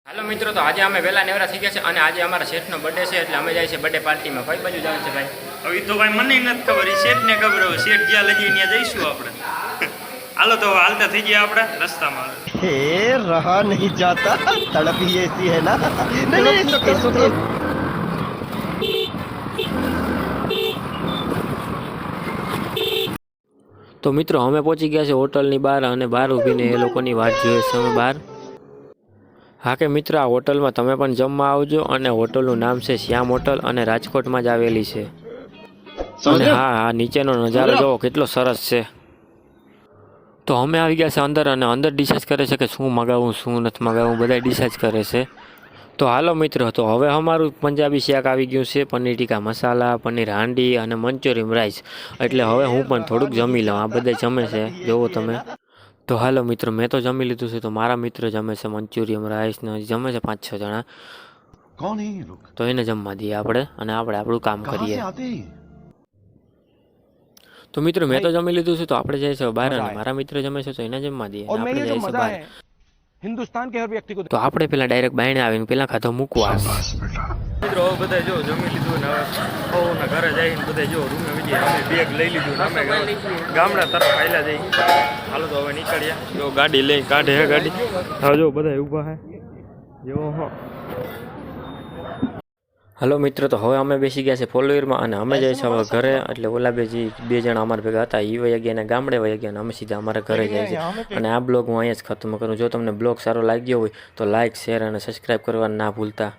Hello मित्रों, तो आज अमे वेला नेवरा थी गया है और आज अमरा शेठ नो बर्थडे है, એટલે અમે જાય છે બર્થડે પાર્ટી માં। કઈ બાજુ જવાનું છે ભાઈ? હવે તો ભાઈ મને નથી ખબર, શેઠ ને ખબર હોય। શેઠ જ્યાં લગી ત્યાં જઈશું આપણે। હાલો તો હાલતા થઈ ગયા આપણે રસ્તામાં। हे रहा नहीं जाता, तड़प ही ऐसी है ना। नहीं नहीं तो मित्रों અમે પહોંચી ગયા છે હોટલની બહાર અને બહાર ઊભીને એ લોકોની વાટ જોઈએ છે અમે બહાર। હા કે મિત્ર, આ હોટલમાં તમે પણ જમવા આવજો અને હોટલનું નામ છે શ્યામ હોટલ અને રાજકોટમાં જ આવેલી છે। અને હા હા, નીચેનો નજારો જોવો કેટલો સરસ છે। તો અમે આવી ગયા છે અંદર અને અંદર ડિસાઇડ કરે છે કે શું મગાવવું શું નથી મગાવવું, બધા ડિસાઇડ કરે છે। તો હાલો મિત્રો, તો હવે અમારું પંજાબી શાક આવી ગયું છે, પનીર ટીકા મસાલા, પનીર હાંડી અને મંચુરિયન રાઈસ। એટલે હવે હું પણ થોડુંક જમી લઉં, આ બધા જમે છે જોવો તમે। તો હાલો મિત્રો, મેં તો જમી લીધું છે, તો મારા મિત્ર જમે છે મંચુરિયન રાઈસ ને જમે છે 5-6 જણા। कौन है ये लोग? તો એને જમવા દઈએ આપણે અને આપણે આપણું કામ कहाँ કરીએ। से आते हैं? તો મિત્રો મેં તો જમી લીધું છે, તો આપણે જઈએ છીએ બહાર અને મારા મિત્ર જમે છે તો એને જમવા દઈએ અને આપણે જઈએ છીએ બહાર। हिंदुस्तान के हर व्यक्ति को તો આપણે પેલા ડાયરેક્ટ બાયણે આવીને પેલા ખાધો મુકવાસ। મિત્રો હવે બધા જો જમી લીધું ને હવે ના ઘરે જઈને બધા જો રૂમે વિજય અમે બેગ લઈ લીધું ને અમે ગામડા તરફ આયલા જઈ। હાલો તો હવે નીકળ્યા, જો ગાડી લઈ કાઢે હે ગાડી। હવે જો બધા ઊભા હે જો હો। હલો મિત્રો, તો હવે અમે બેસી ગયા છે ફોર વ્હીલરમાં અને અમે જઈએ છીએ હવે ઘરે। એટલે ઓલા બે જણા અમારા ભેગા હતા, એ વહી ગયા ને ગામડે વહી ગયા ને અમે સીધા અમારા ઘરે જાય છે। અને આ બ્લોગ હું અહીંયા જ ખતમ કરું। જો તમને બ્લોગ સારો લાગ્યો હોય તો લાઇક, શેર અને સબસ્ક્રાઈબ કરવા ના ભૂલતા।